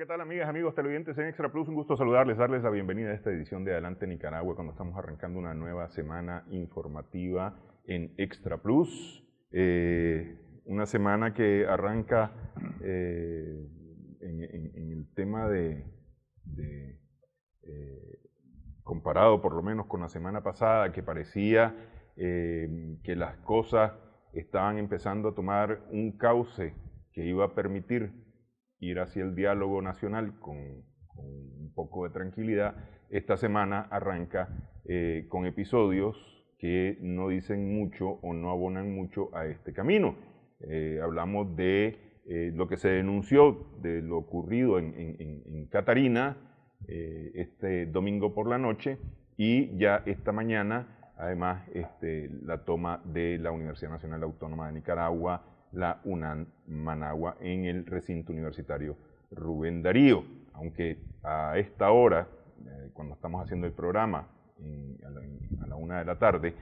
tal, amigas, amigos televidentes en Extra Plus? Un gusto saludarles, darles la bienvenida a esta edición de Adelante Nicaragua, cuando estamos arrancando una nueva semana informativa en Extra Plus. Una semana que arranca en el tema comparado por lo menos con la semana pasada, que parecía que las cosas estaban empezando a tomar un cauce que iba a permitir ir hacia el diálogo nacional con un poco de tranquilidad. Esta semana arranca con episodios que no dicen mucho o no abonan mucho a este camino. Hablamos de lo que se denunció, de lo ocurrido en Catarina este domingo por la noche, y ya esta mañana, además, la toma de la Universidad Nacional Autónoma de Nicaragua, la UNAM Managua, en el recinto universitario Rubén Darío. Aunque a esta hora, cuando estamos haciendo el programa, a la 1 de la tarde,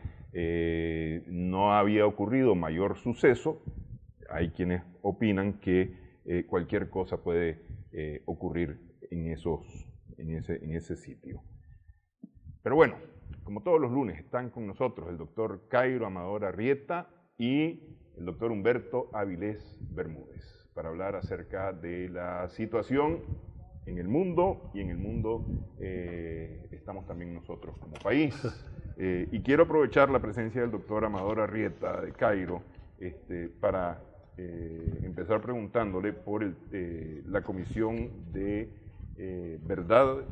no había ocurrido mayor suceso. Hay quienes opinan que cualquier cosa puede ocurrir en ese sitio. Pero bueno, como todos los lunes, están con nosotros el doctor Cairo Amador Arrieta y el doctor Humberto Avilés Bermúdez, para hablar acerca de la situación en el mundo, y en el mundo estamos también nosotros como país. Y quiero aprovechar la presencia del doctor Amador Arrieta de Cairo para empezar preguntándole por la Comisión de Verdad,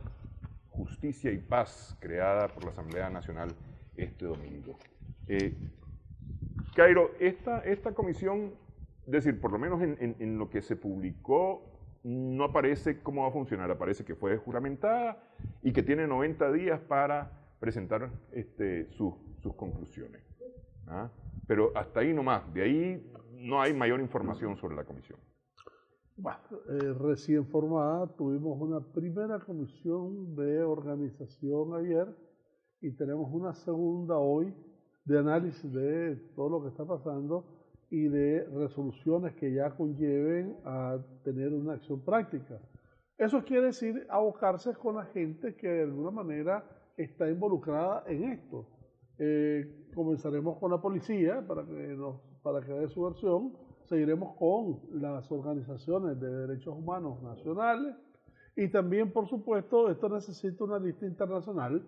Justicia y Paz, creada por la Asamblea Nacional este domingo. Cairo, esta comisión, es decir, por lo menos en lo que se publicó, no aparece cómo va a funcionar. Aparece que fue juramentada y que tiene 90 días para presentar sus conclusiones. ¿Ah? Pero hasta ahí nomás, de ahí no hay mayor información sobre la comisión. Bueno, recién formada, tuvimos una primera comisión de organización ayer y tenemos una segunda hoy de análisis de todo lo que está pasando y de resoluciones que ya conlleven a tener una acción práctica. Eso quiere decir abocarse con la gente que de alguna manera está involucrada en esto. Comenzaremos con la policía para que dé su versión. Seguiremos con las organizaciones de derechos humanos nacionales y también, por supuesto, esto necesita una lista internacional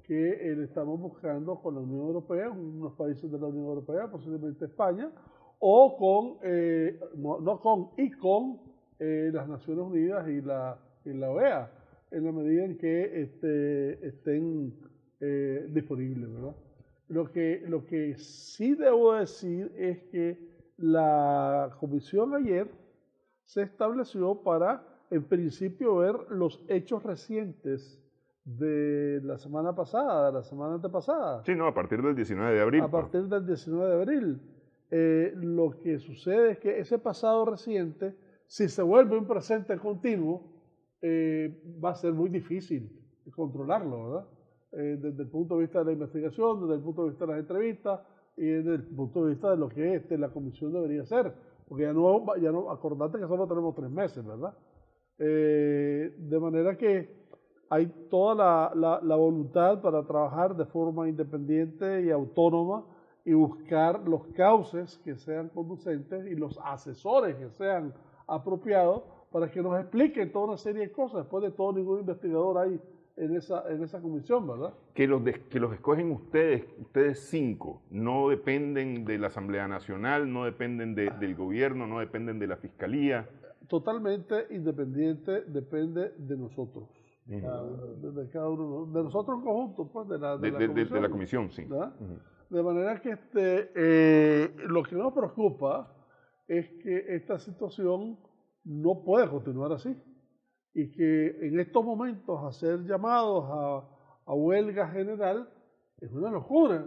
que estamos buscando con la Unión Europea, unos países de la Unión Europea, posiblemente España, o con las Naciones Unidas y la OEA, en la medida en que estén disponibles, ¿verdad? Lo que sí debo decir es que la comisión ayer se estableció para, en principio, ver los hechos recientes de la semana pasada, de la semana antepasada. Sí, no, a partir del 19 de abril. A partir del 19 de abril. Lo que sucede es que ese pasado reciente, si se vuelve un presente continuo, va a ser muy difícil controlarlo, ¿verdad? Desde el punto de vista de la investigación, desde el punto de vista de las entrevistas y desde el punto de vista de lo que la comisión debería hacer. Porque ya no acordate que solo tenemos 3 meses, ¿verdad? De manera que hay toda la voluntad para trabajar de forma independiente y autónoma y buscar los cauces que sean conducentes y los asesores que sean apropiados para que nos expliquen toda una serie de cosas. Después de todo, ningún investigador hay en esa comisión, ¿verdad? Que los escogen ustedes 5, no dependen de la Asamblea Nacional, no dependen del gobierno, no dependen de la Fiscalía. Totalmente independiente, depende de nosotros. De cada uno, de nosotros en conjunto, pues, de la comisión, sí. De manera que lo que nos preocupa es que esta situación no puede continuar así y que en estos momentos hacer llamados a huelga general es una locura.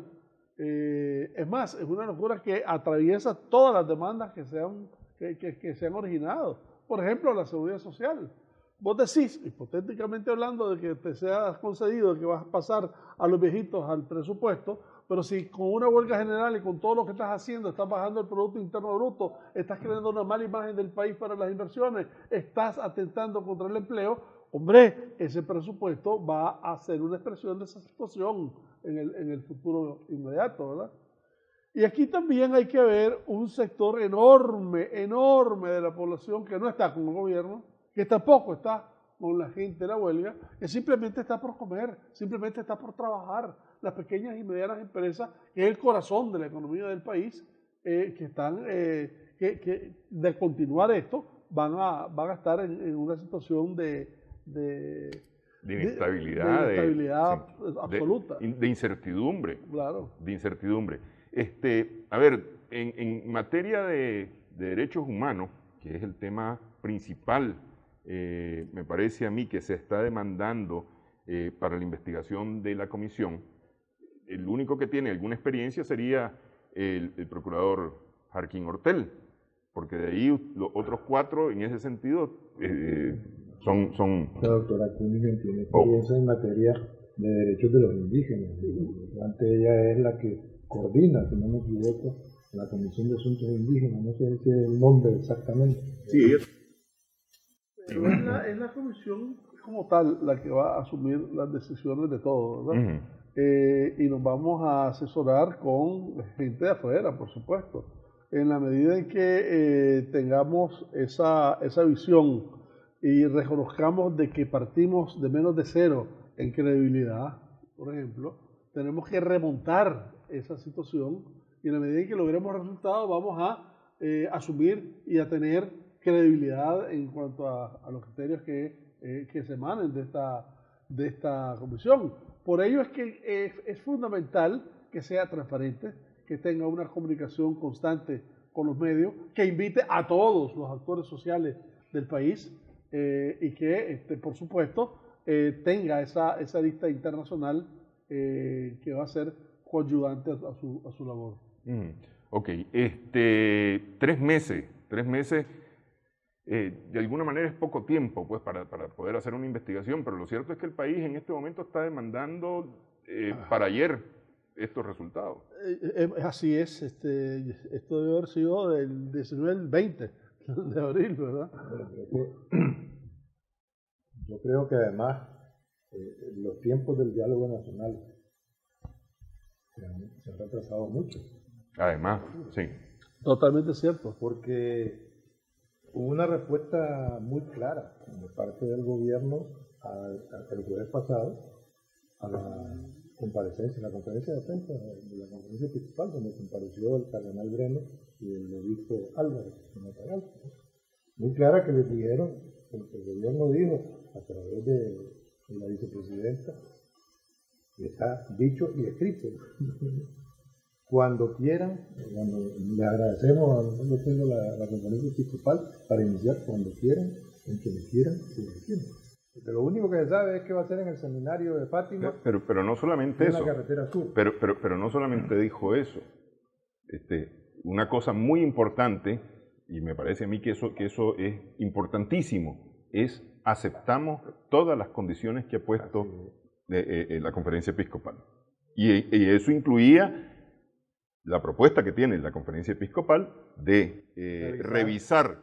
Es más, es una locura que atraviesa todas las demandas que se han originado. Por ejemplo, la seguridad social. Vos decís, hipotéticamente hablando, de que te sea concedido que vas a pasar a los viejitos al presupuesto, Pero si con una huelga general y con todo lo que estás haciendo, estás bajando el Producto Interno Bruto, estás creando una mala imagen del país para las inversiones, estás atentando contra el empleo, hombre, ese presupuesto va a ser una expresión de esa situación en el futuro inmediato, ¿verdad? Y aquí también hay que ver un sector enorme, enorme de la población que no está con el gobierno, que tampoco está con la gente de la huelga, que simplemente está por comer, simplemente está por trabajar. Las pequeñas y medianas empresas, que es el corazón de la economía del país, que están, de continuar esto, van a estar en una situación de inestabilidad absoluta. De incertidumbre. Claro. De incertidumbre. A ver, en materia de derechos humanos, que es el tema principal, me parece a mí que se está demandando para la investigación de la comisión, el único que tiene alguna experiencia sería el procurador Jarquín Ortel, porque de ahí los otros 4 en ese sentido son... La doctora Cunningham tiene experiencia en materia de derechos de los indígenas. Antes ella es la que coordina, si no me equivoco, la Comisión de Asuntos Indígenas, no sé si es el nombre exactamente. Sí, pero es la comisión como tal la que va a asumir las decisiones de todo, ¿verdad? Y nos vamos a asesorar con gente de afuera, por supuesto. En la medida en que tengamos esa visión y reconozcamos de que partimos de menos de 0 en credibilidad, por ejemplo, tenemos que remontar esa situación y en la medida en que logremos resultados vamos a asumir y a tener credibilidad en cuanto a los criterios que se emanen de esta comisión. Por ello es que es fundamental que sea transparente, que tenga una comunicación constante con los medios, que invite a todos los actores sociales del país y que, por supuesto, tenga esa lista internacional que va a ser coadyuvante a su labor. Ok, 3 meses, de alguna manera es poco tiempo pues, para poder hacer una investigación, pero lo cierto es que el país en este momento está demandando para ayer estos resultados. Así es, esto debe haber sido del 19 al 20 de abril, ¿verdad? Yo creo que además los tiempos del diálogo nacional se han retrasado mucho. Además, sí. Totalmente cierto. Porque hubo una respuesta muy clara de parte del gobierno el jueves pasado a la comparecencia, la conferencia de prensa de la conferencia episcopal, donde compareció el cardenal Breno y el obispo Álvarez en Matagal. Muy clara que les dijeron, porque el gobierno dijo a través de la vicepresidenta, y está dicho y escrito. Cuando quieran, les agradecemos a la conferencia episcopal para iniciar cuando quieran, en que les quieran, si les quieren. Porque lo único que se sabe es que va a ser en el seminario de Fátima. Pero no solamente eso. En la carretera sur. Pero no solamente dijo eso. Una cosa muy importante, y me parece a mí que eso es importantísimo, es aceptamos todas las condiciones que ha puesto la conferencia episcopal. Y eso incluía la propuesta que tiene la conferencia episcopal de revisar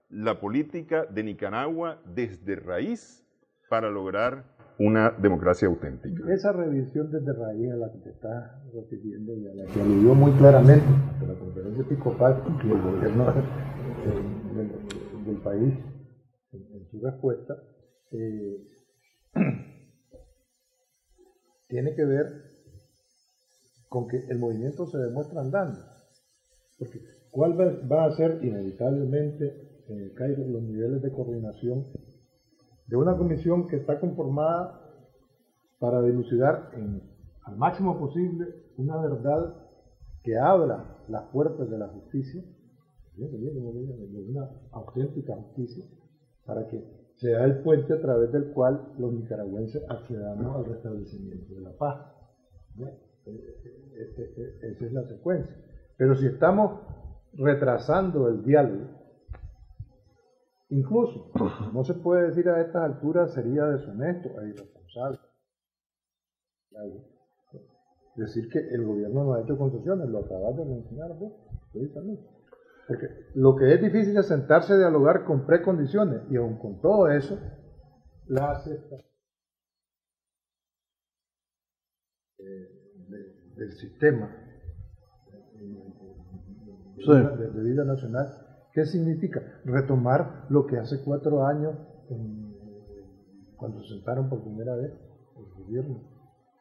la política de Nicaragua desde raíz para lograr una democracia auténtica. Esa revisión desde raíz a la que te estás refiriendo y a la que aludió muy claramente de la conferencia episcopal y el gobierno del país en su respuesta, tiene que ver con que el movimiento se demuestra andando. Porque ¿cuál va a ser inevitablemente en el Cairo los niveles de coordinación de una comisión que está conformada para dilucidar al máximo posible una verdad que abra las puertas de la justicia, de una auténtica justicia, para que sea el puente a través del cual los nicaragüenses accedamos al restablecimiento de la paz? Esa es la secuencia. Pero si estamos retrasando el diálogo, incluso no se puede decir a estas alturas sería deshonesto e irresponsable decir que el gobierno no ha hecho concesiones, lo acabas de mencionar vos, precisamente. Porque lo que es difícil es sentarse a dialogar con precondiciones, y aun con todo eso, la aceptación del sistema de vida nacional. ¿Qué significa? Retomar lo que hace 4 años, cuando se sentaron por primera vez el gobierno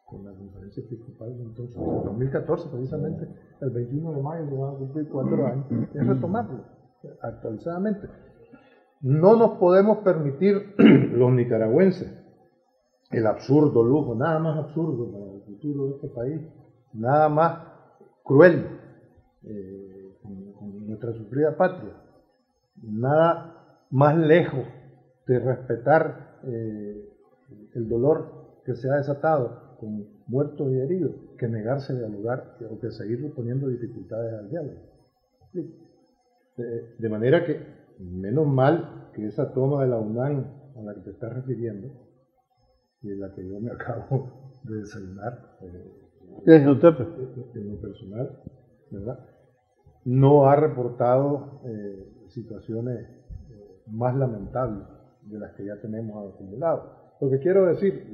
con la conferencia episcopal, entonces, en 2014 precisamente, el 21 de mayo se van a cumplir 4 años, es retomarlo actualizadamente. No nos podemos permitir los nicaragüenses el absurdo lujo, nada más absurdo para el futuro de este país, nada más cruel con nuestra sufrida patria, nada más lejos de respetar el dolor que se ha desatado con muertos y heridos, que negarse a dialogar o que seguir poniendo dificultades al diálogo. De manera que, menos mal que esa toma de la UNAM a la que te estás refiriendo, y en la que yo me acabo de desayunar, en lo personal, ¿verdad?, no ha reportado situaciones más lamentables de las que ya tenemos acumuladas. Lo que quiero decir,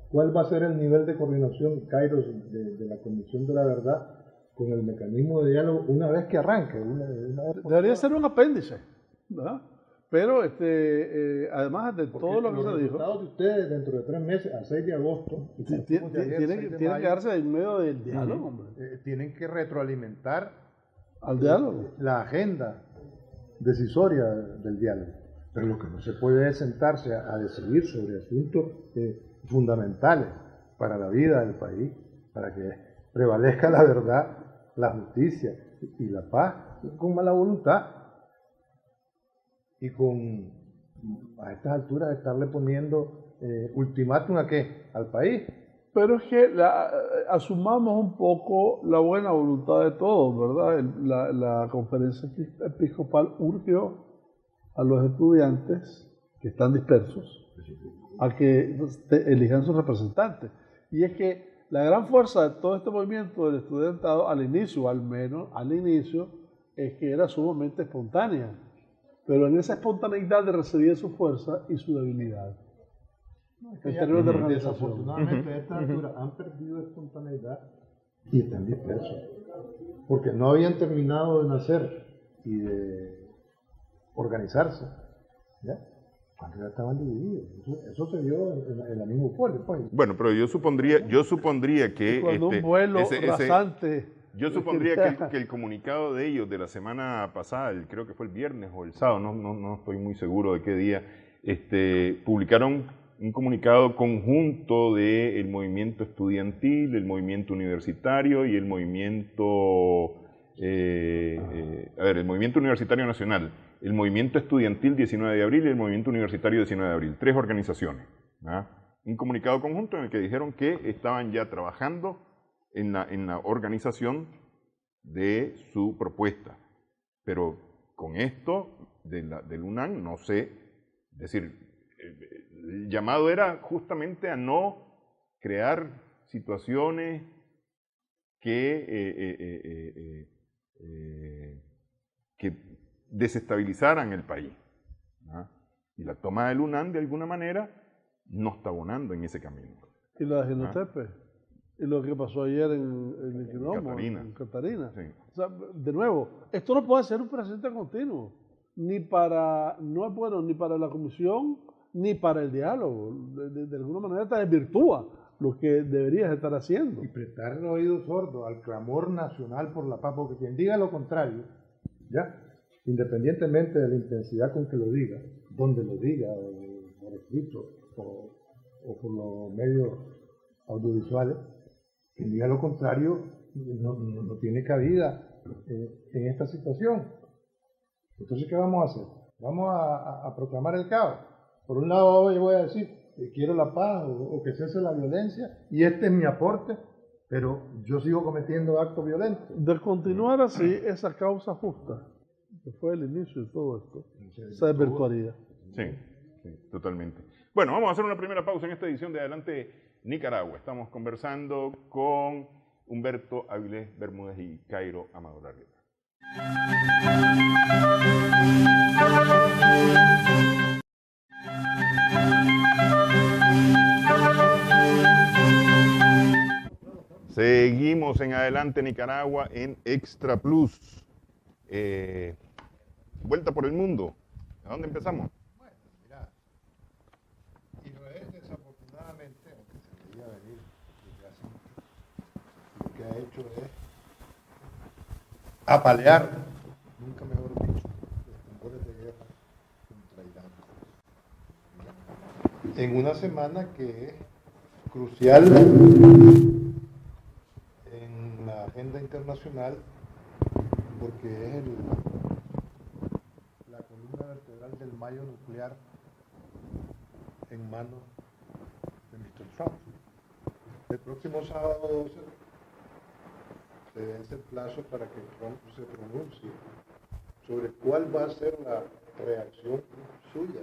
¿cuál va a ser el nivel de coordinación, Kairos, de la Comisión de la Verdad con el mecanismo de diálogo una vez que arranque? Debería ser un apéndice, ¿verdad? Pero además de todo lo que se dijo, los resultados de ustedes dentro de 3 meses, a 6 de agosto, tienen que quedarse en medio del diálogo, hombre. Tienen que retroalimentar Al diálogo. La agenda decisoria del diálogo. Pero lo que no se puede es sentarse a decidir sobre asuntos fundamentales para la vida del país, para que prevalezca la verdad, la justicia y la paz, con mala voluntad. Y a estas alturas estarle poniendo ultimátum ¿a qué? Al país. Pero es que asumamos un poco la buena voluntad de todos, ¿verdad? La conferencia episcopal urgió a los estudiantes que están dispersos a que elijan sus representantes. Y es que la gran fuerza de todo este movimiento del estudiantado, al inicio, al menos al inicio, es que era sumamente espontánea. Pero en esa espontaneidad residía su fuerza y su debilidad. En términos de organización. Desafortunadamente, a esta altura han perdido espontaneidad y están dispersos. Porque no habían terminado de nacer y de organizarse, ¿ya? Cuando ya estaban divididos. Eso se vio en la misma folio, pues. Bueno, pero yo supondría que cuando un vuelo rasante. Yo supondría que el comunicado de ellos de la semana pasada, creo que fue el viernes o el sábado, no estoy muy seguro de qué día, publicaron un comunicado conjunto del movimiento estudiantil, el movimiento universitario y el movimiento, el movimiento universitario nacional, el movimiento estudiantil 19 de abril y el movimiento universitario 19 de abril, 3 organizaciones. ¿Ah? Un comunicado conjunto en el que dijeron que estaban ya trabajando en la organización de su propuesta. Pero con esto del UNAM, no sé, es decir, el llamado era justamente a no crear situaciones que desestabilizaran el país. ¿Ah? Y la toma del UNAM, de alguna manera, no está abonando en ese camino. Y la de Genotepe. Y lo que pasó ayer en Catarina. Sí. O sea, de nuevo, esto no puede ser un presente continuo, no es bueno ni para la comisión, ni para el diálogo. De alguna manera te desvirtúa lo que deberías estar haciendo. Y prestar el oído sordo al clamor nacional por la paz, porque quien diga lo contrario, ya, independientemente de la intensidad con que lo diga, donde lo diga, o por escrito, o por los medios audiovisuales, quien diga lo contrario no tiene cabida en esta situación. Entonces, ¿qué vamos a hacer? Vamos a proclamar el caos. Por un lado, hoy voy a decir que quiero la paz o que cese la violencia, y este es mi aporte, pero yo sigo cometiendo actos violentos. De continuar así, esa causa justa, que fue el inicio de todo esto, se desvirtuaría. Sí, totalmente. Bueno, vamos a hacer una primera pausa en esta edición de Adelante Nicaragua. Estamos conversando con Humberto Avilés Bermúdez y Cairo Amador Arrieta. Seguimos en Adelante Nicaragua en Extra Plus. Vuelta por el mundo. ¿A dónde empezamos? Bueno, mira, Israel desafortunadamente, aunque se veía venir desde hace mucho, lo que ha hecho es apalear, nunca mejor dicho, los tambores de guerra contra Irán. En una semana que es crucial en la agenda internacional porque es la columna vertebral del mayo nuclear en manos de Mr. Trump. El próximo sábado 12 se vence el plazo para que Trump se pronuncie sobre cuál va a ser la reacción suya,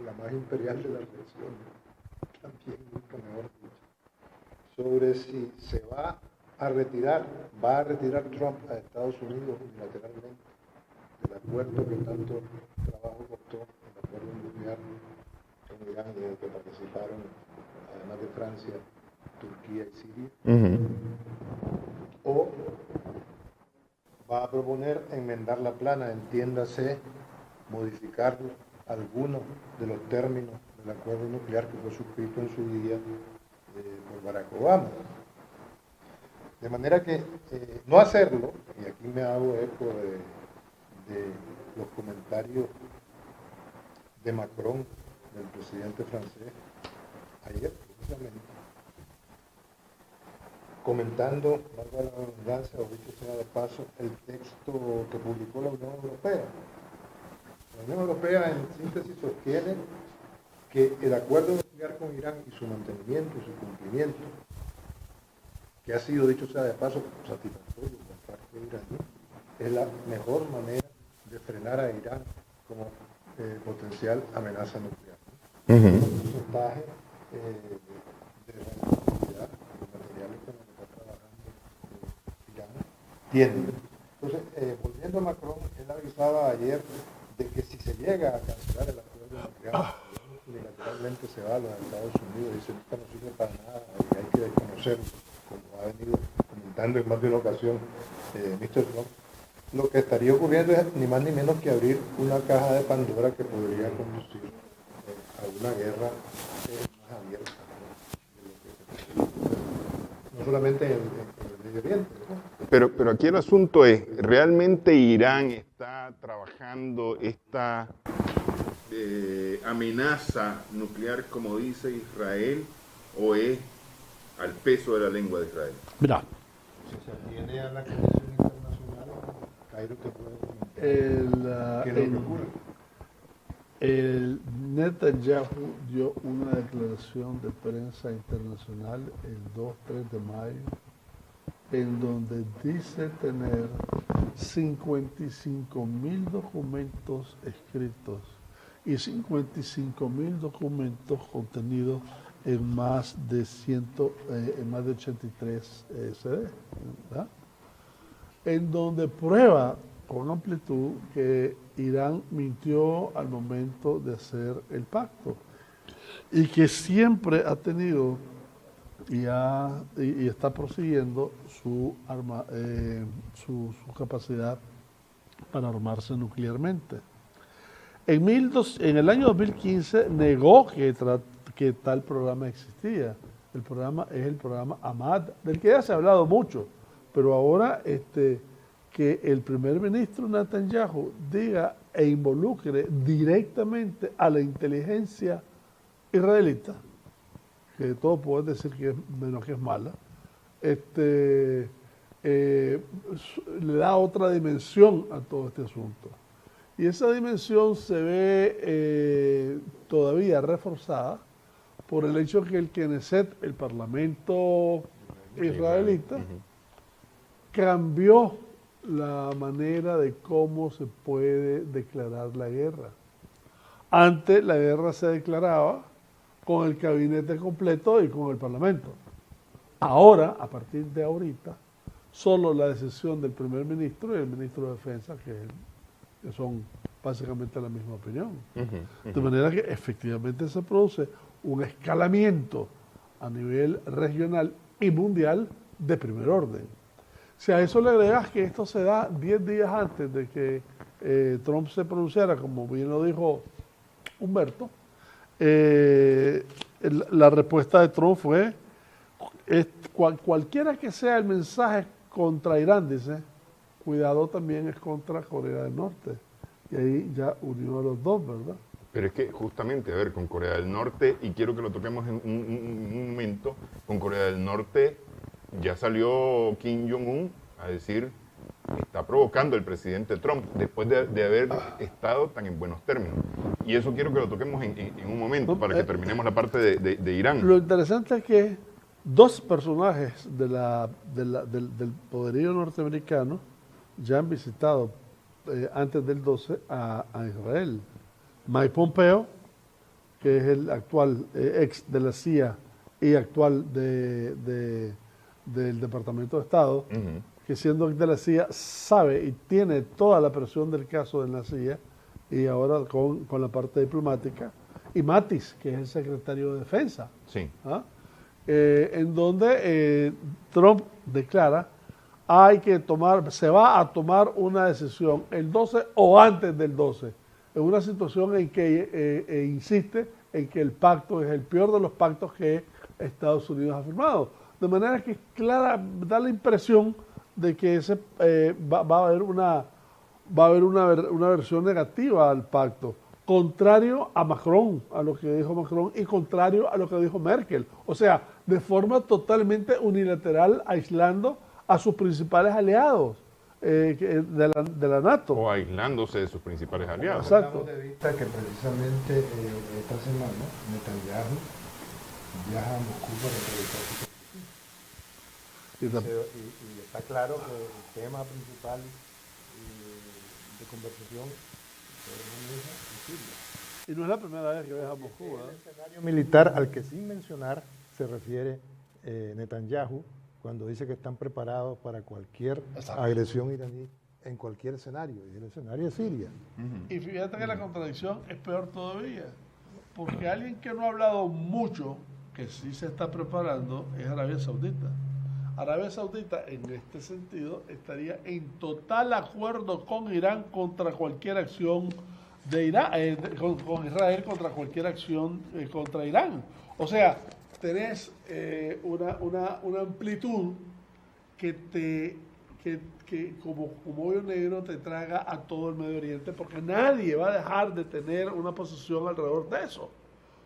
la más imperial de las reacciones, también nunca mejor dicho, sobre si se va a retirar Trump a Estados Unidos unilateralmente del acuerdo que tanto trabajo costó, el acuerdo nuclear con Irán y en el que participaron, además de Francia, Turquía y Siria, o va a proponer enmendar la plana, entiéndase, modificar algunos de los términos del acuerdo nuclear que fue suscrito en su día por Barack Obama. De manera que no hacerlo, y aquí me hago eco de los comentarios de Macron, del presidente francés, ayer precisamente, comentando, valga la redundancia, o dicho sea de paso, el texto que publicó la Unión Europea. La Unión Europea, en síntesis, sostiene que el acuerdo nuclear con Irán y su mantenimiento, su cumplimiento, que ha sido, dicho sea de paso, satisfactorio por parte iraní, es la mejor manera de frenar a Irán como potencial amenaza nuclear. Un porcentaje de radioactividad, de materiales con los que está trabajando Irán, tiene. Entonces, volviendo a Macron, él avisaba ayer de que si se llega a cancelar el acuerdo nuclear, unilateralmente se va a los Estados Unidos, dice que no sirve para nada y hay que desconocerlo, como ha venido comentando en más de una ocasión Mr. Trump. Lo que estaría ocurriendo es ni más ni menos que abrir una caja de Pandora que podría conducir a una guerra más abierta, no solamente en el Medio Oriente, ¿no? Pero aquí el asunto es, ¿realmente Irán está trabajando esta amenaza nuclear como dice Israel o es al peso de la lengua de Israel? Mira, Si se atiene a la Comisión Internacional, Cairo te puede comentar qué es lo que ocurre. el Netanyahu dio una declaración de prensa internacional el 2-3 de mayo en donde dice tener 55,000 documentos escritos y 55,000 documentos contenidos en más de 83 CD, ¿verdad? En donde prueba con amplitud que Irán mintió al momento de hacer el pacto y que siempre ha tenido y está prosiguiendo su capacidad para armarse nuclearmente. En el año 2015 negó que tal programa existía. El programa es el programa Ahmad, del que ya se ha hablado mucho, pero ahora que el primer ministro Netanyahu diga e involucre directamente a la inteligencia israelita, que de todo puedo decir que menos que es mala, le da otra dimensión a todo este asunto. Y esa dimensión se ve todavía reforzada por el hecho que el Knesset, el Parlamento israelita, cambió la manera de cómo se puede declarar la guerra. Antes la guerra se declaraba con el gabinete completo y con el Parlamento. Ahora, a partir de ahorita, solo la decisión del primer ministro y el ministro de Defensa, que son básicamente la misma opinión. De manera que efectivamente se produce un escalamiento a nivel regional y mundial de primer orden. Si a eso le agregas que esto se da 10 días antes de que Trump se pronunciara, como bien lo dijo Humberto, la respuesta de Trump fue cualquiera que sea el mensaje contra Irán, dice, cuidado también es contra Corea del Norte. Y ahí ya unió a los dos, ¿verdad? Pero es que justamente, a ver, con Corea del Norte, y quiero que lo toquemos en un momento, con Corea del Norte ya salió Kim Jong-un a decir que está provocando el presidente Trump después de haber estado tan en buenos términos. Y eso quiero que lo toquemos en un momento para que terminemos la parte de Irán. Lo interesante es que dos personajes del poderío norteamericano ya han visitado antes del 12 a Israel. Mike Pompeo, que es el actual ex de la CIA y actual del Departamento de Estado, que siendo ex de la CIA sabe y tiene toda la presión del caso en la CIA y ahora con la parte diplomática, y Mattis, que es el secretario de Defensa, Sí. en donde Trump declara se va a tomar una decisión el 12 o antes del 12, en una situación en que insiste en que el pacto es el peor de los pactos que Estados Unidos ha firmado. De manera que clara, da la impresión de que va a haber una versión negativa al pacto, contrario a Macron, a lo que dijo Macron, y contrario a lo que dijo Merkel. O sea, de forma totalmente unilateral, aislando a sus principales aliados de la NATO. O aislándose de sus principales aliados. Exacto. Perdamos de vista que precisamente esta semana Netanyahu viaja a Moscú para entrevistarse. Y está claro que el tema principal de conversación es Siria. Y no es la primera vez que viaja a Moscú. El escenario militar al que sin mencionar se refiere Netanyahu cuando dice que están preparados para cualquier agresión iraní en cualquier escenario, y el escenario es Siria. Y fíjate que la contradicción es peor todavía, porque alguien que no ha hablado mucho, que sí se está preparando, es Arabia Saudita. Arabia Saudita, en este sentido, estaría en total acuerdo con Irán contra cualquier acción de Irán, con Israel contra cualquier acción contra Irán. O sea, tenés una amplitud que como hoyo negro te traga a todo el Medio Oriente, porque nadie va a dejar de tener una posición alrededor de eso.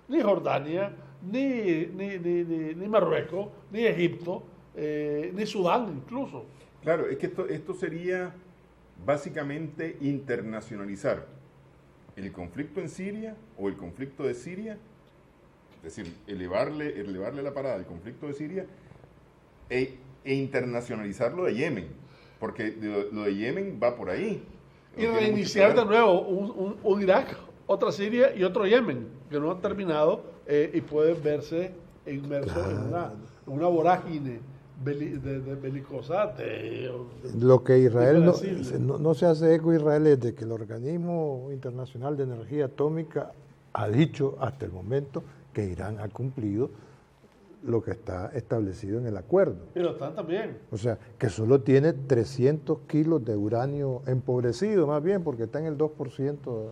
Ni Jordania, ni Marruecos, ni Egipto, ni Sudán incluso. Claro, es que esto sería básicamente internacionalizar el conflicto en Siria o el conflicto de Siria, es decir, elevarle la parada al conflicto de Siria e internacionalizarlo de Yemen, porque lo de Yemen va por ahí. Y reiniciar de nuevo un Irak, otra Siria y otro Yemen, que no han terminado y pueden verse inmersos en una vorágine belicosa. Lo que Israel no se hace eco Israel es de que el Organismo Internacional de Energía Atómica ha dicho hasta el momento que Irán ha cumplido lo que está establecido en el acuerdo. Y lo están también. O sea, que solo tiene 300 kilos de uranio empobrecido, más bien, porque está en el 2%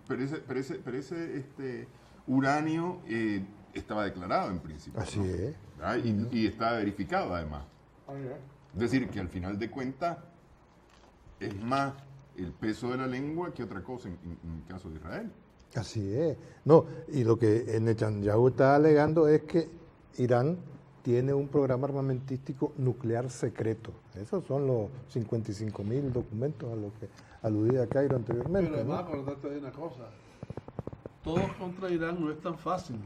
Pero ese uranio estaba declarado en principio. Así es. Y está verificado además. Es decir, que al final de cuentas es más el peso de la lengua que otra cosa en el caso de Israel. Así es. No, y lo que Netanyahu está alegando es que Irán tiene un programa armamentístico nuclear secreto. Esos son los 55.000 documentos a los que aludía Cairo anteriormente. Pero además, acordate de una cosa. Todos contra Irán no es tan fácil,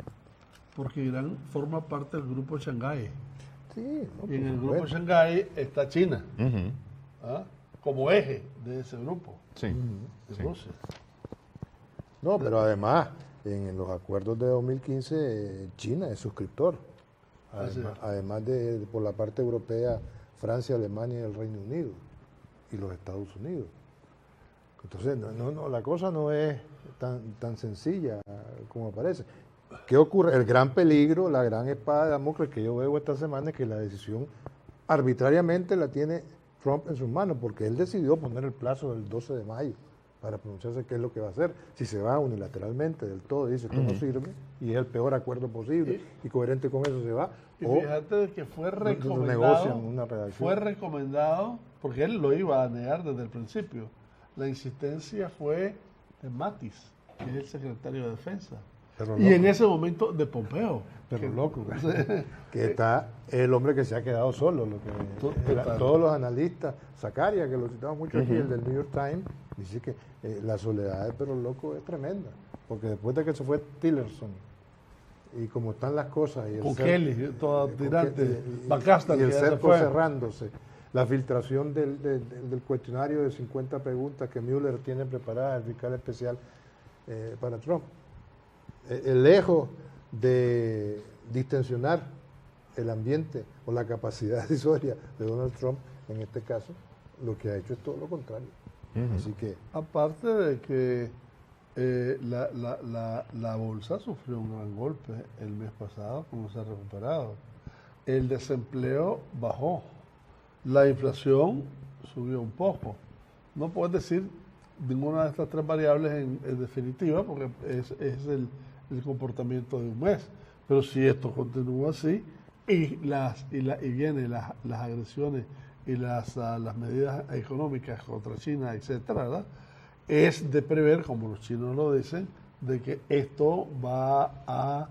porque Irán forma parte del grupo Shanghái. Sí, y en el grupo Shanghái está China, como eje de ese grupo. Sí. De Rusia. No, pero además, en los acuerdos de 2015 China es suscriptor, además de por la parte europea Francia, Alemania y el Reino Unido y los Estados Unidos. Entonces la cosa no es tan sencilla como parece. ¿Qué ocurre? El gran peligro, la gran espada de Damocles que yo veo esta semana es que la decisión arbitrariamente la tiene Trump en sus manos, porque él decidió poner el plazo del 12 de mayo para pronunciarse qué es lo que va a hacer. Si se va unilateralmente del todo y dice que no sirve y es el peor acuerdo posible y coherente con eso se va. Y fíjate que fue recomendado, porque él lo iba a negar desde el principio. La insistencia fue de Mattis, que es el secretario de Defensa. Y en ese momento de Pompeo. Pero loco, que está el hombre que se ha quedado solo. Todos los analistas, Zakaria, que lo citamos mucho aquí, el del New York Times, dice que la soledad de Perro Loco es tremenda. Porque después de que se fue Tillerson, y como están las cosas, y con Kelly, todo tirante, y el cerco cerrándose, la filtración del cuestionario de 50 preguntas que Mueller tiene preparada, el fiscal especial para Trump. Lejos de distensionar el ambiente o la capacidad decisoria de Donald Trump, en este caso, lo que ha hecho es todo lo contrario. Así que, aparte de que la bolsa sufrió un gran golpe el mes pasado, como se ha recuperado. El desempleo bajó, la inflación subió un poco. No puedes decir ninguna de estas tres variables en definitiva, porque es el comportamiento de un mes. Pero si esto continúa así y vienen las agresiones y las medidas económicas contra China, etcétera, ¿verdad? Es de prever, como los chinos lo dicen, de que esto va a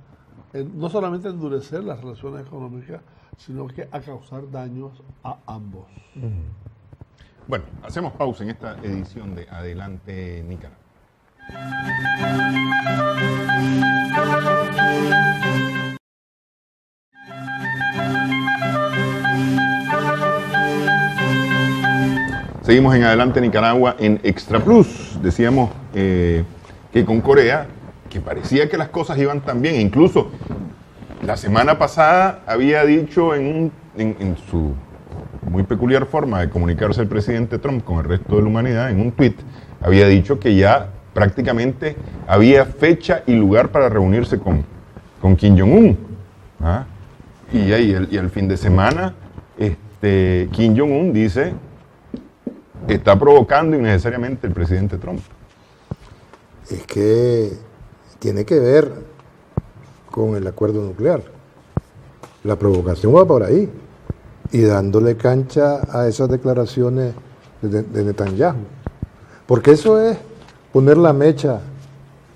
no solamente endurecer las relaciones económicas, sino que a causar daños a ambos. Bueno, hacemos pausa en esta edición de Adelante Nicaragua. Seguimos en Adelante Nicaragua en Extra Plus. Decíamos que con Corea, que parecía que las cosas iban tan bien, incluso la semana pasada había dicho en su muy peculiar forma de comunicarse el presidente Trump con el resto de la humanidad, en un tuit, había dicho que ya prácticamente había fecha y lugar para reunirse con Kim Jong-un. ¿Ah? Y el fin de semana, Kim Jong-un dice que está provocando innecesariamente el presidente Trump. Es que tiene que ver con el acuerdo nuclear. La provocación va por ahí. Y dándole cancha a esas declaraciones de Netanyahu. Porque eso es poner la mecha,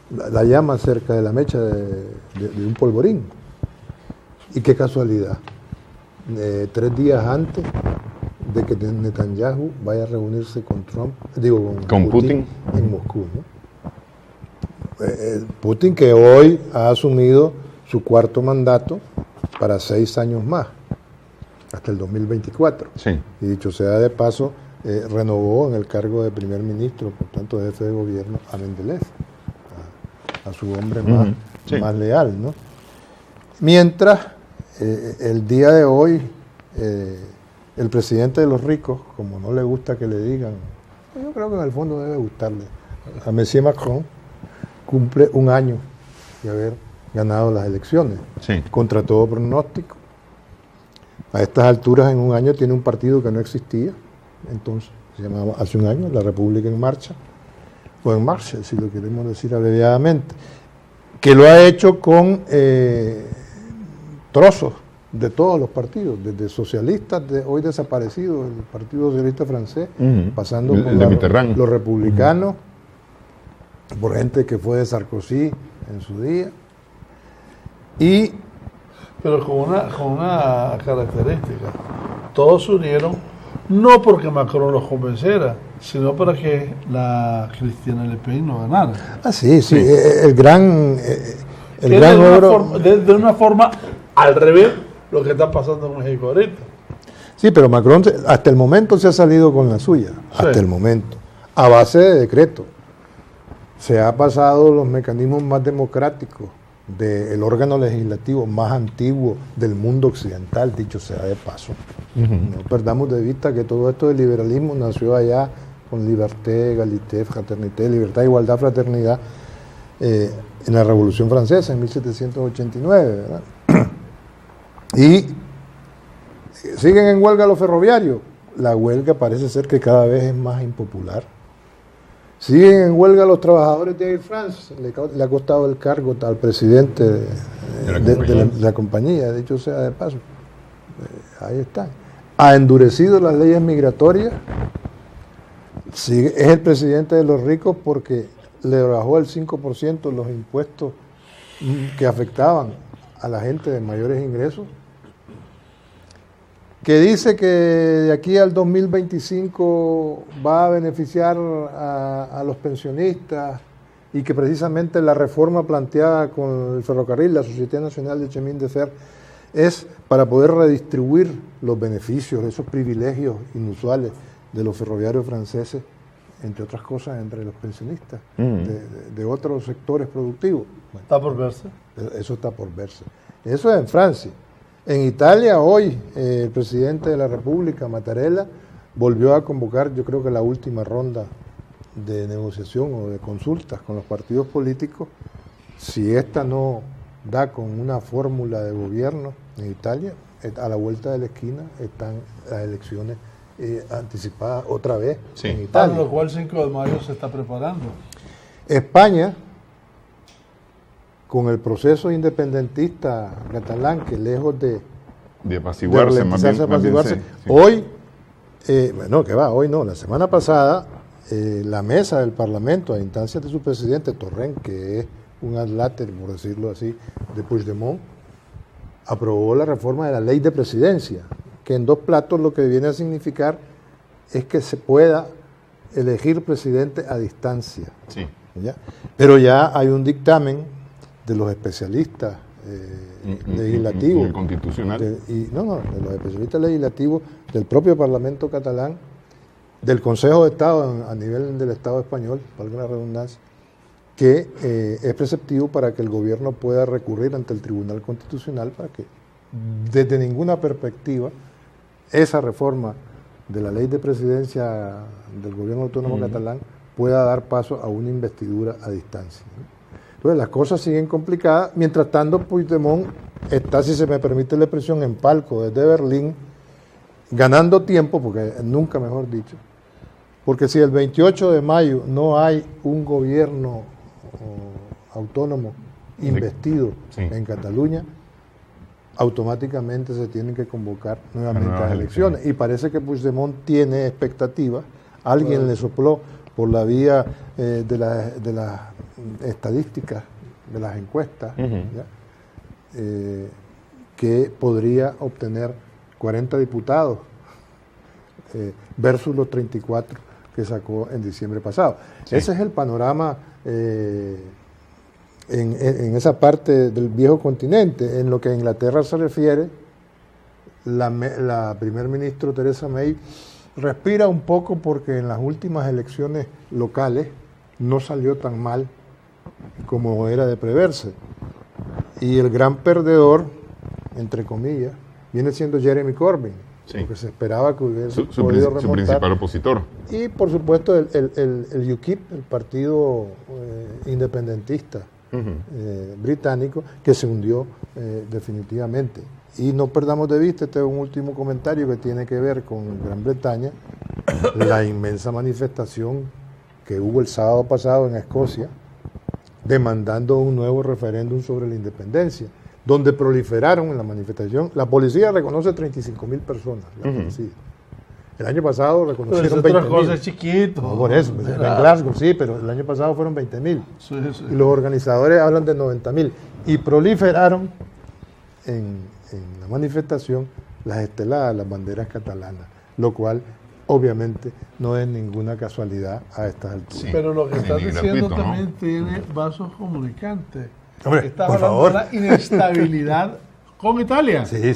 la llama cerca de la mecha de un polvorín. Y qué casualidad. 3 días antes de que Netanyahu vaya a reunirse con Trump, con Putin en Moscú, ¿no? Putin, que hoy ha asumido su 4º mandato para 6 años más, hasta el 2024. Sí. Y dicho sea de paso, renovó en el cargo de primer ministro, por tanto jefe de gobierno, a Mendelez, a su hombre más leal, ¿no? Mientras, el día de hoy, el presidente de los ricos, como no le gusta que le digan, yo creo que en el fondo debe gustarle, a Monsieur Macron, cumple 1 año de haber ganado las elecciones, contra todo pronóstico. A estas alturas, en 1 año, tiene un partido que no existía, entonces se llamaba hace 1 año La República en Marcha, o en marcha, si lo queremos decir abreviadamente, que lo ha hecho con trozos de todos los partidos, desde socialistas, hoy desaparecidos, el Partido Socialista Francés, pasando por los republicanos, por gente que fue de Sarkozy en su día, pero con una característica. Todos se unieron, no porque Macron los convenciera, sino para que la Cristina Le Pen no ganara. Ah, sí. El gran logro. De una forma al revés, lo que está pasando en México ahorita. Sí, pero Macron hasta el momento se ha salido con la suya, hasta el momento, a base de decreto. se ha pasado los mecanismos más democráticos del órgano legislativo más antiguo del mundo occidental, dicho sea de paso. No perdamos de vista que todo esto del liberalismo nació allá con liberté, égalité, fraternité, libertad, igualdad, fraternidad, en la Revolución Francesa en 1789, ¿verdad? Y siguen en huelga los ferroviarios. La huelga parece ser que cada vez es más impopular. Siguen en huelga los trabajadores de Air France. Le ha costado el cargo al presidente de la compañía, dicho sea de paso. Ahí está. Ha endurecido las leyes migratorias. Es el presidente de los ricos porque le bajó el 5% los impuestos que afectaban a la gente de mayores ingresos. Que dice que de aquí al 2025 va a beneficiar a los pensionistas y que precisamente la reforma planteada con el ferrocarril, la Sociedad Nacional de Chemin de Fer, es para poder redistribuir los beneficios, esos privilegios inusuales de los ferroviarios franceses, entre otras cosas, entre los pensionistas de otros sectores productivos. Bueno, ¿está por verse? Eso está por verse. Eso es en Francia. En Italia hoy el presidente de la República, Mattarella, volvió a convocar, yo creo que la última ronda de negociación o de consultas con los partidos políticos. Si esta no da con una fórmula de gobierno en Italia, a la vuelta de la esquina están las elecciones anticipadas otra vez en Italia. Para lo cual el 5 de mayo se está preparando. España, con el proceso independentista catalán, que lejos de apaciguarse, apaciguarse, hoy, hoy no, la semana pasada, la mesa del Parlamento, a instancias de su presidente, Torrent, que es un adláter, por decirlo así, de Puigdemont, aprobó la reforma de la ley de presidencia, que en dos platos lo que viene a significar es que se pueda elegir presidente a distancia. Sí. ¿Ya? Pero ya hay un dictamen de los especialistas legislativos. ¿El constitucional? De los especialistas legislativos del propio Parlamento catalán, del Consejo de Estado a nivel del Estado español, valga la redundancia, que es preceptivo para que el gobierno pueda recurrir ante el Tribunal Constitucional para que, desde ninguna perspectiva, esa reforma de la ley de presidencia del gobierno autónomo catalán pueda dar paso a una investidura a distancia, ¿no? Entonces las cosas siguen complicadas. Mientras tanto, Puigdemont está, si se me permite la expresión, en palco desde Berlín, ganando tiempo, porque nunca mejor dicho, porque si el 28 de mayo no hay un gobierno autónomo investido en Cataluña, automáticamente se tienen que convocar nuevamente a elecciones. Y parece que Puigdemont tiene expectativas. Alguien le sopló por la vía de las estadísticas, de las encuestas, que podría obtener 40 diputados versus los 34 que sacó en diciembre pasado. Sí. Ese es el panorama en esa parte del viejo continente. En lo que a Inglaterra se refiere, la primer ministro Theresa May respira un poco porque en las últimas elecciones locales no salió tan mal como era de preverse. Y el gran perdedor, entre comillas, viene siendo Jeremy Corbyn, porque se esperaba que hubiese podido remontar. Su principal opositor. Y por supuesto el UKIP, el partido independentista británico, que se hundió definitivamente. Y no perdamos de vista, este es un último comentario que tiene que ver con Gran Bretaña, la inmensa manifestación que hubo el sábado pasado en Escocia, demandando un nuevo referéndum sobre la independencia, donde proliferaron en la manifestación. La policía reconoce 35.000 personas. La policía. El año pasado reconocieron 20.000. Cosas chiquitos. No, por eso, en Glasgow sí, pero el año pasado fueron 20.000. Sí. Y los organizadores hablan de 90.000. Y proliferaron en la manifestación las esteladas, las banderas catalanas, lo cual obviamente no es ninguna casualidad a estas alturas. Sí, pero lo que estás diciendo también tiene vasos comunicantes. Hombre, estás hablando de la inestabilidad con Italia. Sí.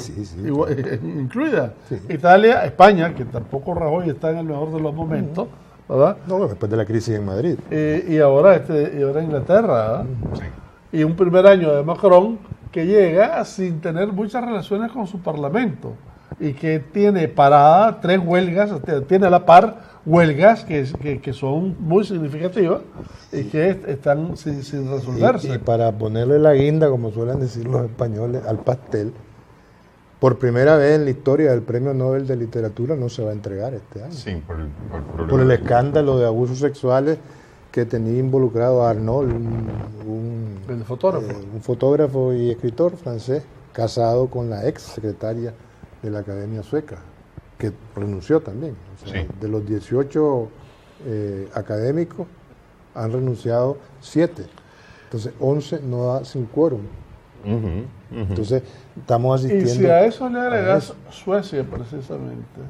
Incluida. Sí. Italia, España, que tampoco Rajoy está en el mejor de los momentos, ¿verdad? No, después de la crisis en Madrid. Y ahora Inglaterra, ¿verdad? Sí. Y un primer año de Macron que llega sin tener muchas relaciones con su parlamento y que tiene parada 3 huelgas, tiene a la par huelgas que son muy significativas y que están sin resolverse. Y para ponerle la guinda, como suelen decir los españoles, al pastel, por primera vez en la historia del Premio Nobel de Literatura no se va a entregar este año. Sí, Por el escándalo de abusos sexuales que tenía involucrado a Arnaud, El fotógrafo. un fotógrafo y escritor francés, casado con la ex secretaria de la Academia Sueca, que renunció también. O sea, Sí. de los 18 académicos han renunciado 7. Entonces 11 no da sin quórum. Entonces estamos asistiendo. Y si a eso le a agregas eso. Suecia precisamente,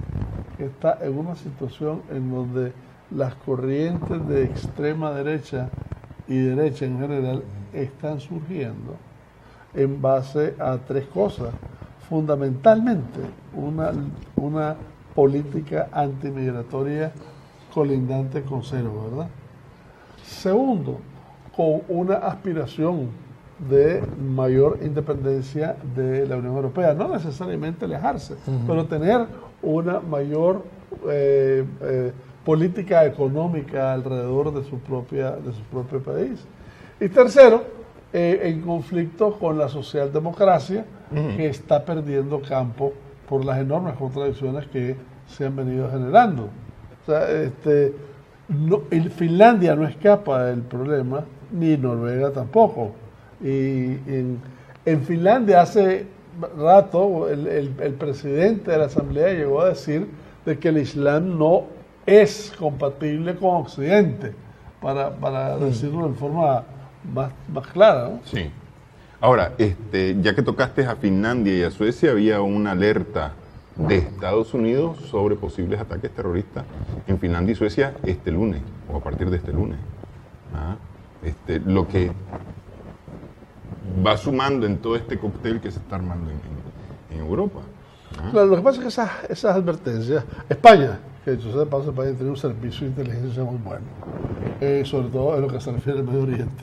que está en una situación en donde las corrientes de extrema derecha y derecha en general están surgiendo en base a 3 cosas. Fundamentalmente, una política antimigratoria colindante con cero, ¿verdad? Segundo, con una aspiración de mayor independencia de la Unión Europea, no necesariamente alejarse, pero tener una mayor política económica alrededor de su propio país. Y tercero, en conflicto con la socialdemocracia, que está perdiendo campo por las enormes contradicciones que se han venido generando. O sea, Finlandia no escapa del problema, ni Noruega tampoco. Y en Finlandia hace rato el presidente de la Asamblea llegó a decir de que el Islam no es compatible con Occidente, para decirlo de forma más clara, ¿no? Sí. Ahora, ya que tocaste a Finlandia y a Suecia, había una alerta de Estados Unidos sobre posibles ataques terroristas en Finlandia y Suecia este lunes, o a partir de este lunes. Lo que va sumando en todo este cóctel que se está armando en Europa. Claro, lo que pasa es que esas advertencias, España, que dicho sea de paso, España tiene un servicio de inteligencia muy bueno, sobre todo en lo que se refiere al Medio Oriente.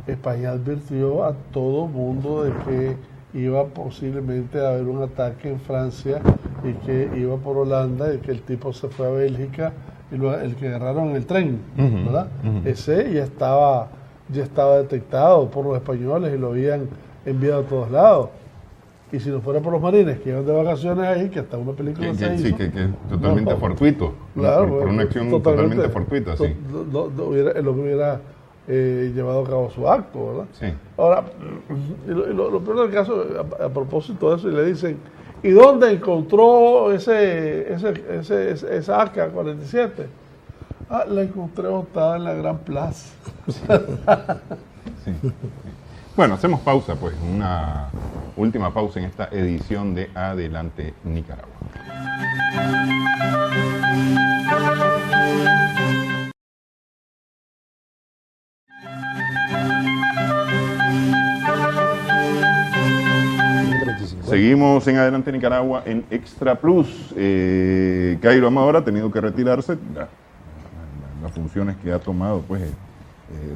España advirtió a todo mundo de que iba posiblemente a haber un ataque en Francia y que iba por Holanda y que el tipo se fue a Bélgica y el que agarraron en el tren, ¿verdad? Ese ya estaba detectado por los españoles y lo habían enviado a todos lados. Y si no fuera por los marines que iban de vacaciones ahí, que hasta una película se hizo. Sí, que es totalmente fortuito. Claro, por una acción totalmente fortuita, sí. Lo que hubiera llevado a cabo su acto, ¿verdad? Sí. Ahora, lo peor del caso, a propósito de eso, y le dicen, ¿y dónde encontró esa AK-47? La encontré botada en la Gran Plaza. Sí. Bueno, hacemos pausa, pues, una última pausa en esta edición de Adelante Nicaragua. Seguimos en Adelante Nicaragua en Extra Plus. Cairo Amador ha tenido que retirarse. Las funciones que ha tomado, pues,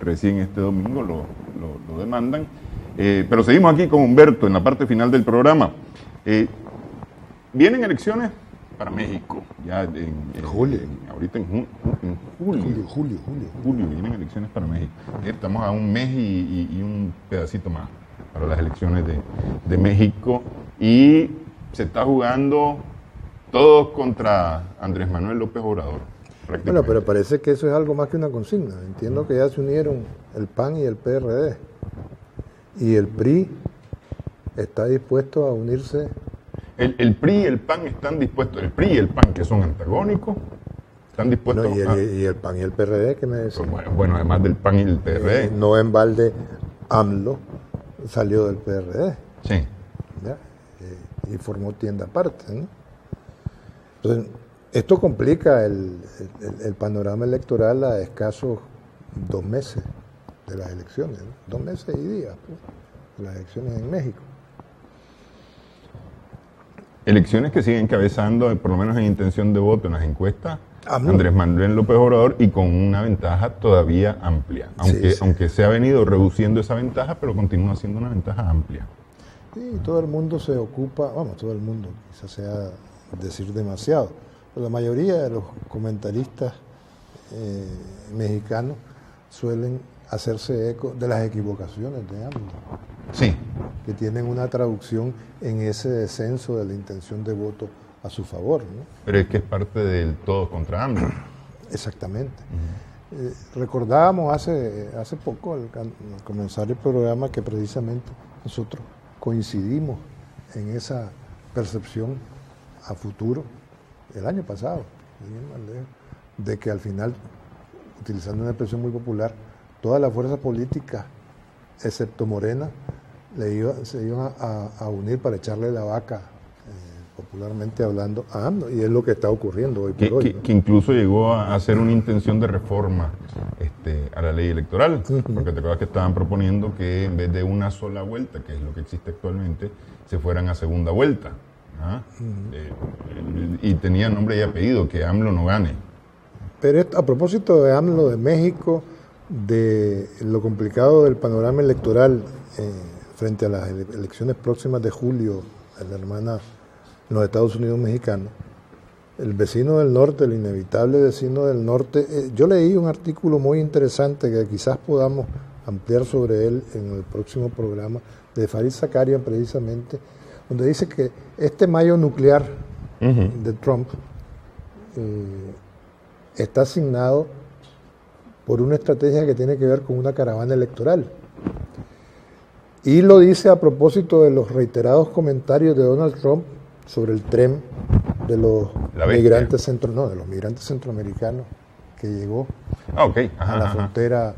recién este domingo lo demandan. Pero seguimos aquí con Humberto en la parte final del programa. Vienen elecciones para México, ya julio. Ahorita en julio vienen elecciones para México. Estamos a un mes y un pedacito más para las elecciones de México y se está jugando todos contra Andrés Manuel López Obrador. Bueno, pero parece que eso es algo más que una consigna. Entiendo que ya se unieron el PAN y el PRD. Y el PRI está dispuesto a unirse. El PRI y el PAN están dispuestos, el PRI y el PAN, que son antagónicos, están dispuestos y el PAN y el PRD, ¿qué me decís? Bueno, además del PAN y el PRD. No en balde, AMLO salió del PRD. Sí. ¿Ya? Y formó tienda aparte, ¿no? Entonces, esto complica el panorama electoral a escasos 2 meses de las elecciones, ¿no? 2 meses y días, pues, de las elecciones en México. Elecciones que siguen encabezando, por lo menos en intención de voto en las encuestas, Andrés Manuel López Obrador, y con una ventaja todavía amplia, aunque se ha venido reduciendo esa ventaja, pero continúa siendo una ventaja amplia. Sí, todo el mundo se ocupa, todo el mundo, quizás sea decir demasiado, pero la mayoría de los comentaristas mexicanos suelen hacerse eco de las equivocaciones de AMLO. Sí. Que tienen una traducción en ese descenso de la intención de voto a su favor, ¿no? Pero es que es parte del todo contra AMLO. Exactamente. Recordábamos hace poco, al comenzar el programa, que precisamente nosotros coincidimos en esa percepción a futuro el año pasado, de que al final, utilizando una expresión muy popular, todas las fuerzas políticas, excepto Morena, se iban a unir para echarle la vaca, popularmente hablando, a AMLO, y es lo que está ocurriendo hoy por hoy, ¿no? Que incluso llegó a hacer una intención de reforma a la ley electoral, porque te acuerdas que estaban proponiendo que en vez de una sola vuelta, que es lo que existe actualmente, se fueran a segunda vuelta. Y tenía nombre y apellido, que AMLO no gane. Pero a propósito de AMLO, de México, de lo complicado del panorama electoral frente a las elecciones próximas de julio en los Estados Unidos mexicanos, el vecino del norte, el inevitable vecino del norte, yo leí un artículo muy interesante que quizás podamos ampliar sobre él en el próximo programa, de Fareed Zakaria precisamente, donde dice que este mayo nuclear de Trump está asignado por una estrategia que tiene que ver con una caravana electoral. Y lo dice a propósito de los reiterados comentarios de Donald Trump sobre el tren de los migrantes centroamericanos que llegó a la frontera.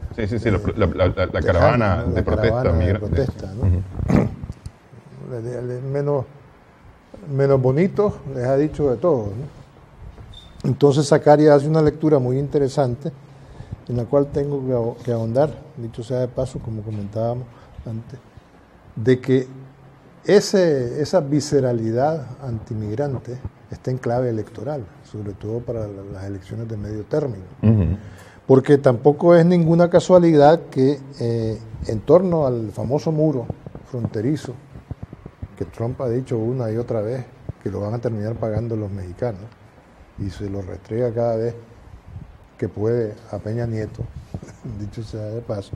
La caravana de protesta. ¿No? Menos bonito, les ha dicho de todo, ¿no? Entonces Zakaria hace una lectura muy interesante en la cual tengo que ahondar, dicho sea de paso, como comentábamos antes, de que esa visceralidad antimigrante está en clave electoral, sobre todo para las elecciones de medio término. Porque tampoco es ninguna casualidad que en torno al famoso muro fronterizo, que Trump ha dicho una y otra vez que lo van a terminar pagando los mexicanos, y se lo restrega cada vez que puede a Peña Nieto, dicho sea de paso,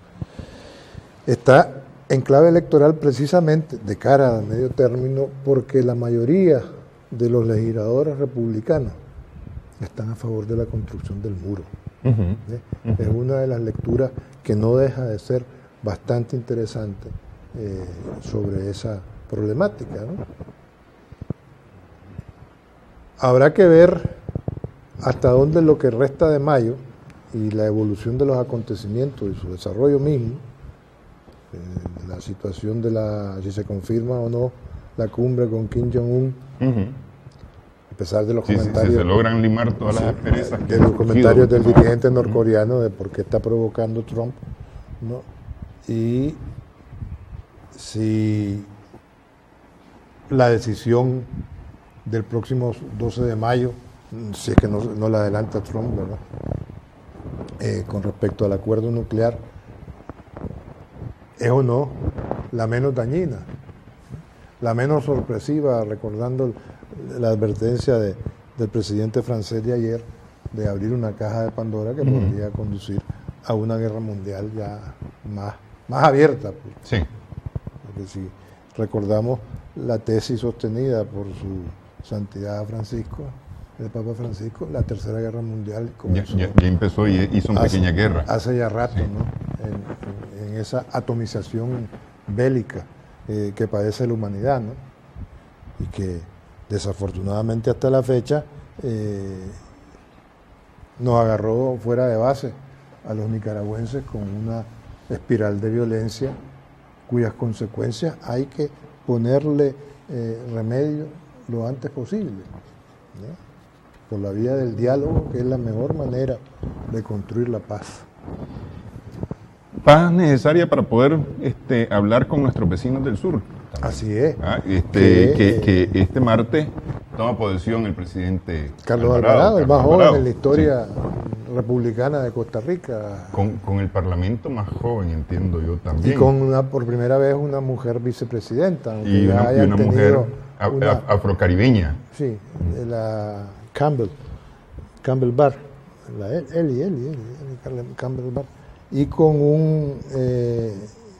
está en clave electoral precisamente de cara al medio término, porque la mayoría de los legisladores republicanos están a favor de la construcción del muro. Es una de las lecturas que no deja de ser bastante interesante sobre esa problemática, ¿no? Habrá que ver hasta dónde lo que resta de mayo y la evolución de los acontecimientos y su desarrollo mismo, la situación de si se confirma o no la cumbre con Kim Jong-un, a pesar de los comentarios, si se logran limar todas las asperezas, de los comentarios del dirigente norcoreano de por qué está provocando Trump, ¿no? Y si la decisión del próximo 12 de mayo, si es que no la adelanta Trump, ¿verdad? Con respecto al acuerdo nuclear, es o no la menos dañina, la menos sorpresiva, recordando la advertencia del presidente francés de ayer de abrir una caja de Pandora que podría conducir a una guerra mundial ya más abierta. Pues. Sí. Porque si recordamos la tesis sostenida por su santidad Francisco, el Papa Francisco, la Tercera Guerra Mundial comenzó. Ya empezó y hizo una pequeña guerra. Hace ya rato, sí. ¿No? En esa atomización bélica que padece la humanidad, ¿no? Y que desafortunadamente hasta la fecha nos agarró fuera de base a los nicaragüenses con una espiral de violencia cuyas consecuencias hay que ponerle remedio lo antes posible, ¿no? Por la vía del diálogo, que es la mejor manera de construir la paz. Paz necesaria para poder hablar con nuestros vecinos del sur. Así es. Que este martes toma posesión el presidente Carlos Alvarado, el más joven en la historia sí, republicana de Costa Rica. Con el parlamento más joven, entiendo yo también. Y con por primera vez una mujer vicepresidenta. Y una mujer afrocaribeña. Sí, la Campbell Barr, Eli Campbell Barr. Y con un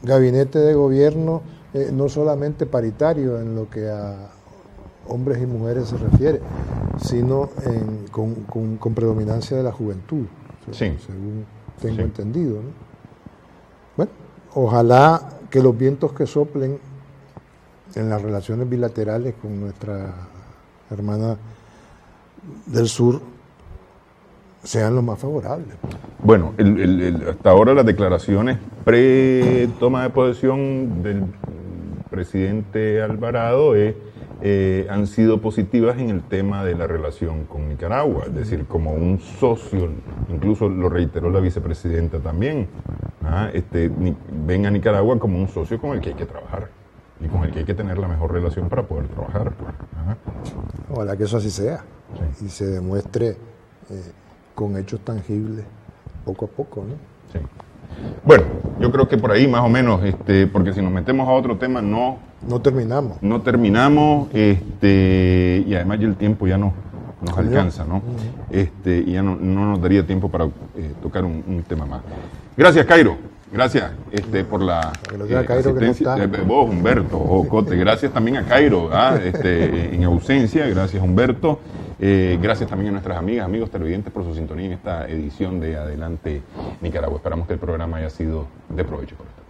gabinete de gobierno no solamente paritario en lo que a hombres y mujeres se refiere, sino con predominancia de la juventud, sí, según tengo entendido, ¿no? Bueno, ojalá que los vientos que soplen en las relaciones bilaterales con nuestra hermana del sur sean los más favorables. Bueno, hasta ahora las declaraciones pre-toma de posesión del presidente Alvarado han sido positivas en el tema de la relación con Nicaragua, es decir, como un socio, incluso lo reiteró la vicepresidenta también, ven a Nicaragua como un socio con el que hay que trabajar y con el que hay que tener la mejor relación para poder trabajar. Ojalá que eso así sea, sí, y se demuestre con hechos tangibles poco a poco, ¿no? Sí. Bueno, yo creo que por ahí más o menos, porque si nos metemos a otro tema no terminamos. No terminamos, y además ya el tiempo ya nos alcanza, ¿no? Y ya no nos daría tiempo para tocar un tema más. Gracias, Cairo. Gracias por la asistencia. Vos, Humberto, Cote. Gracias también a Cairo, en ausencia. Gracias, Humberto. Gracias también a nuestras amigas, amigos televidentes por su sintonía en esta edición de Adelante Nicaragua. Esperamos que el programa haya sido de provecho para ustedes.